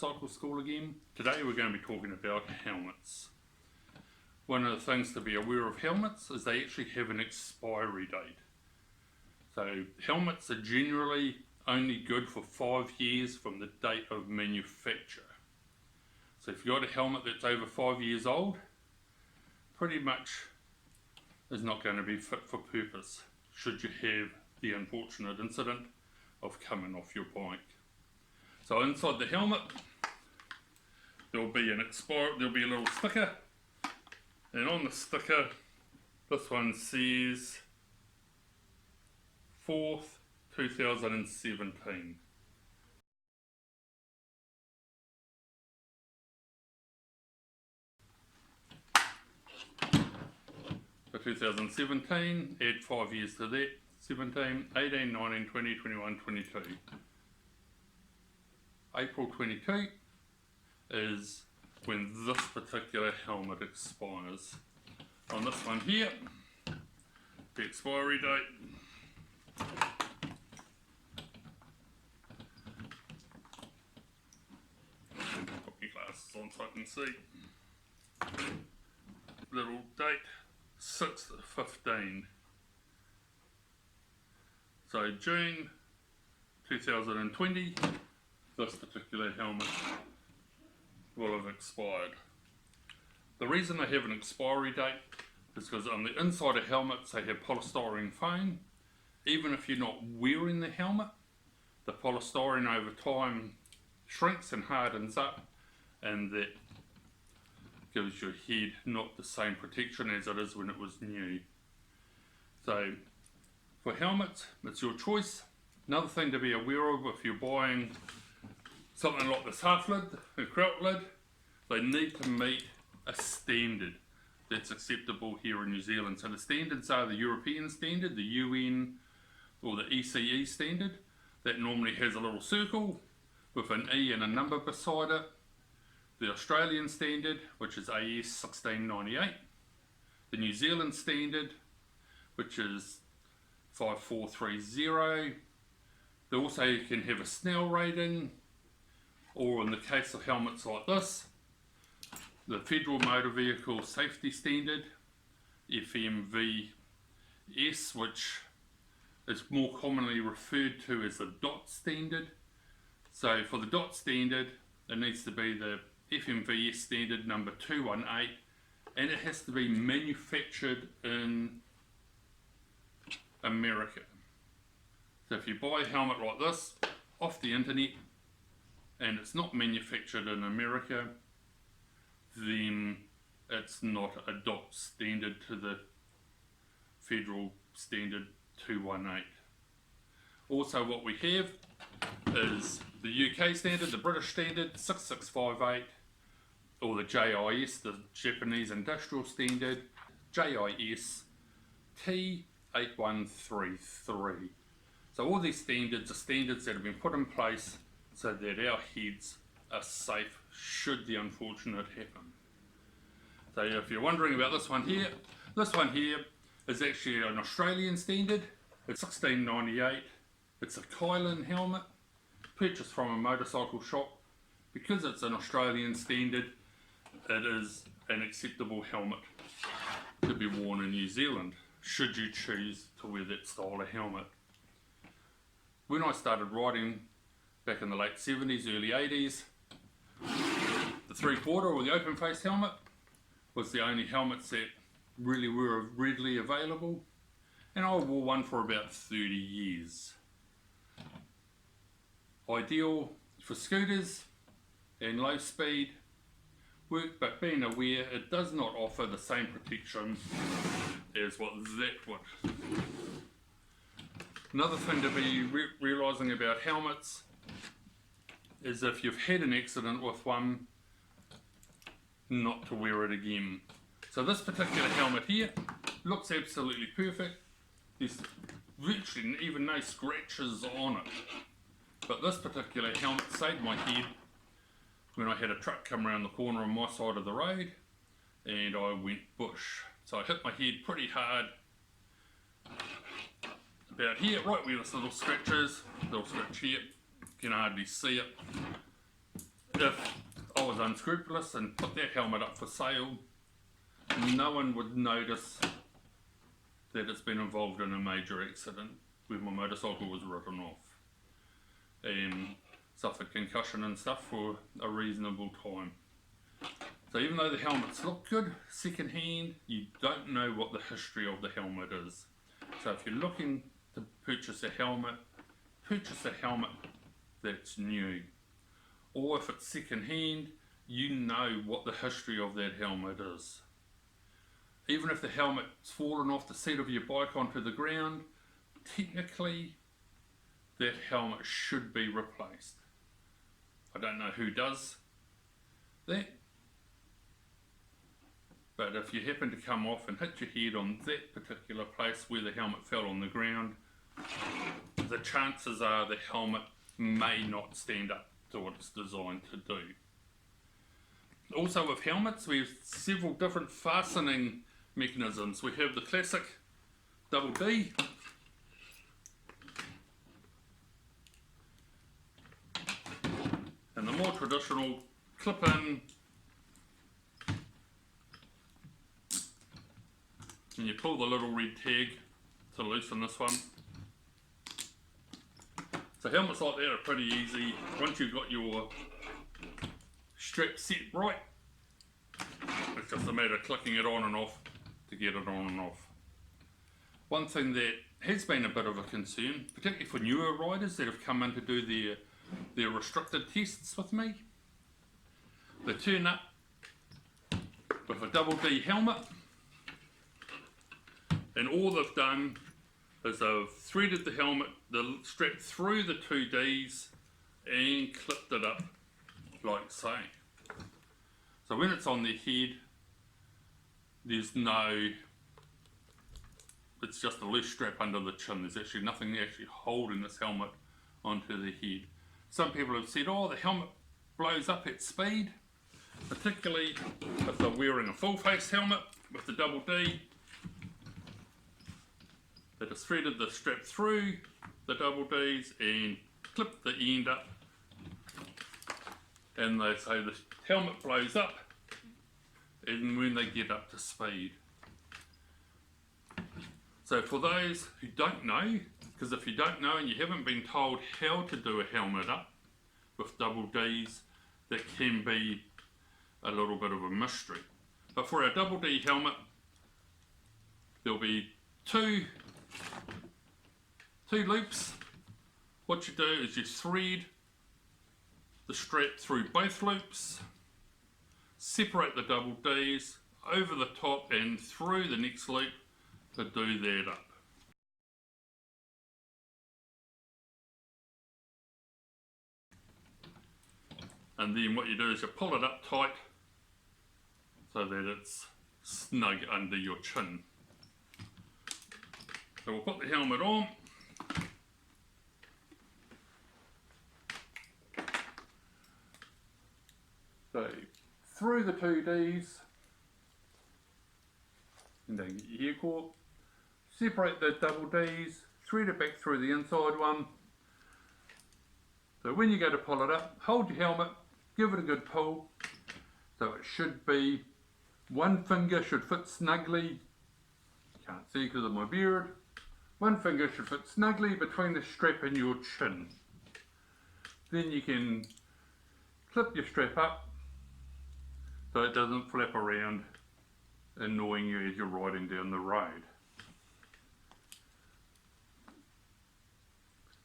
motorcycle school again. Today we're going to be talking about helmets. One of the things to be aware of helmets is they actually have an expiry date. So helmets are generally only good for 5 years from the date of manufacture. So if you've got a helmet that's over 5 years old, pretty much is not going to be fit for purpose should you have the unfortunate incident of coming off your bike. So inside the helmet there'll be a little sticker, and on the sticker this one says 4th 2017. For 2017, add 5 years to that, 17, 18, 19, 20, 21, 22. April 22 is when this particular helmet expires. On this one here, the expiry date, put my glasses on so I can see. Little date, 6/15. So June 2020, this particular helmet will have expired. The reason they have an expiry date is because on the inside of helmets they have polystyrene foam. Even if you're not wearing the helmet, the polystyrene over time shrinks and hardens up, and that gives your head not the same protection as it is when it was new. So for helmets, it's your choice. Another thing to be aware of if you're buying something like this half lid, a kraut lid, they need to meet a standard that's acceptable here in New Zealand. So the standards are the European standard, the UN or the ECE standard. That normally has a little circle with an E and a number beside it. The Australian standard, which is AS 1698. The New Zealand standard, which is 5430. They also can have a Snell rating, or in the case of helmets like this, the Federal Motor Vehicle Safety Standard, FMVS, which is more commonly referred to as the DOT standard. So for the DOT standard, it needs to be the FMVS standard number 218, and it has to be manufactured in America. So if you buy a helmet like this off the internet and it's not manufactured in America, then it's not a DOT standard to the federal standard 218. Also what we have is the UK standard, the British standard 6658, or the JIS, the Japanese Industrial Standard, JIS T8133. So all these standards are standards that have been put in place so that our heads are safe should the unfortunate happen. So if you're wondering about this one here is actually an Australian standard. It's 1698. It's a Kylin helmet, purchased from a motorcycle shop. Because it's an Australian standard, it is an acceptable helmet to be worn in New Zealand, should you choose to wear that style of helmet. When I started riding back in the late 70s, early 80s, the 3/4 or the open face helmet was the only helmets that really were readily available, and I wore one for about 30 years. Ideal for scooters and low speed work, but being aware it does not offer the same protection as what that would. Another thing to be realising about helmets is if you've had an accident with one, not to wear it again. So this particular helmet here looks absolutely perfect. There's virtually even no scratches on it. But this particular helmet saved my head when I had a truck come around the corner on my side of the road and I went bush. So I hit my head pretty hard about here, right where this little scratch is, little scratch here, you can hardly see it. If unscrupulous and put that helmet up for sale, no one would notice that it's been involved in a major accident where my motorcycle was written off and suffered concussion and stuff for a reasonable time. So even though the helmets look good second hand, you don't know what the history of the helmet is. So if you're looking to purchase a helmet that's new. Or if it's second hand, you know what the history of that helmet is. Even if the helmet's fallen off the seat of your bike onto the ground, technically that helmet should be replaced. I don't know who does that, but if you happen to come off and hit your head on that particular place where the helmet fell on the ground, the chances are the helmet may not stand up to what it's designed to do. Also with helmets, we have several different fastening mechanisms. We have the classic double D, and the more traditional clip-in, and you pull the little red tag to loosen this one. So helmets like that are pretty easy. Once you've got your strap set right, it's just a matter of clicking it on and off to get it on and off. One thing that has been a bit of a concern, particularly for newer riders that have come in to do their restricted tests with me, they turn up with a double D helmet and all they've done is they've threaded the helmet, the strap through the 2Ds and clipped it up like so. So when it's on their head, there's no, it's just a loose strap under the chin. There's actually nothing actually holding this helmet onto the head. Some people have said, oh, the helmet blows up at speed, particularly if they're wearing a full face helmet with the double D. They just threaded the strap through the double Ds and clipped the end up, and they say the helmet blows up and when they get up to speed. So for those who don't know, because if you don't know and you haven't been told how to do a helmet up with double Ds, that can be a little bit of a mystery. But for a double D helmet, there'll be two loops. What you do is you thread the strap through both loops, separate the double Ds over the top and through the next loop to do that up. And then what you do is you pull it up tight so that it's snug under your chin. So we'll put the helmet on. So through the 2Ds, and then get your hair cord, separate the double Ds, thread it back through the inside one. So when you go to pull it up, hold your helmet, give it a good pull. So it should be, one finger should fit snugly, can't see because of my beard, one finger should fit snugly between the strap and your chin. Then you can clip your strap up so it doesn't flap around, annoying you as you're riding down the road.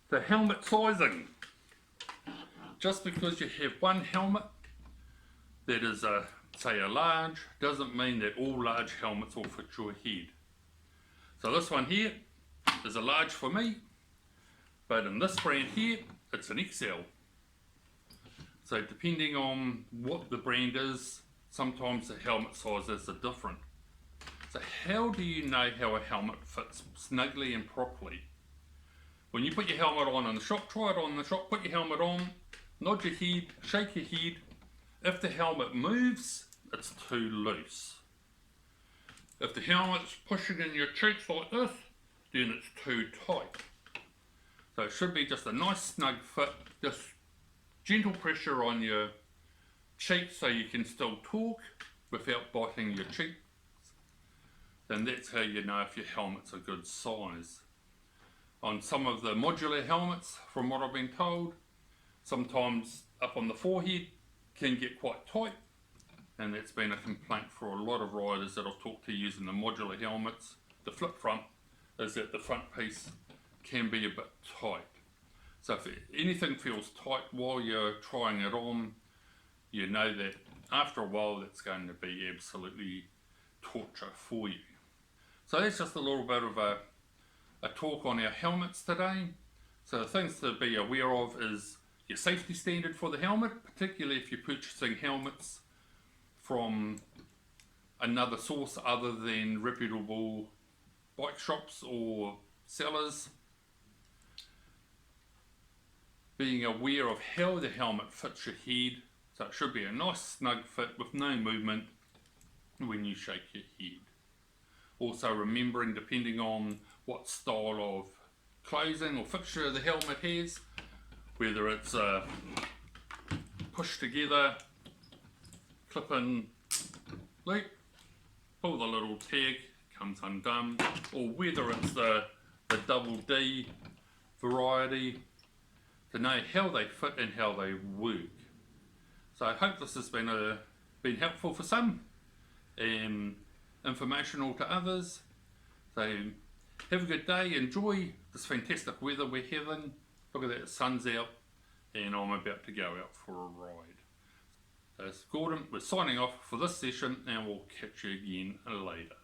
The helmet sizing. Just because you have one helmet that is say a large, doesn't mean that all large helmets will fit your head. So this one here is a large for me, but in this brand here, it's an XL. So depending on what the brand is, sometimes the helmet sizes are different. So how do you know how a helmet fits snugly and properly? When you put your helmet on in the shop, try it on in the shop, put your helmet on, nod your head, shake your head. If the helmet moves, it's too loose. If the helmet's pushing in your cheeks like this, then it's too tight. So it should be just a nice snug fit, just gentle pressure on your cheek so you can still talk without biting your cheeks, then that's how you know if your helmet's a good size. On some of the modular helmets, from what I've been told, sometimes up on the forehead can get quite tight, and that's been a complaint for a lot of riders that I've talked to using the modular helmets. The flip front is that the front piece can be a bit tight. So if anything feels tight while you're trying it on, you know that after a while that's going to be absolutely torture for you. So that's just a little bit of a talk on our helmets today. So the things to be aware of is your safety standard for the helmet, particularly if you're purchasing helmets from another source other than reputable bike shops or sellers. Being aware of how the helmet fits your head, so it should be a nice snug fit with no movement when you shake your head. Also remembering, depending on what style of closing or fixture the helmet has, whether it's a push together, clip in loop, pull the little tag, comes undone, or whether it's the double D variety, to know how they fit and how they work. So I hope this has been helpful for some and informational to others. So have a good day, enjoy this fantastic weather we're having. Look at that, the sun's out and I'm about to go out for a ride. So it's Gordon, we're signing off for this session and we'll catch you again later.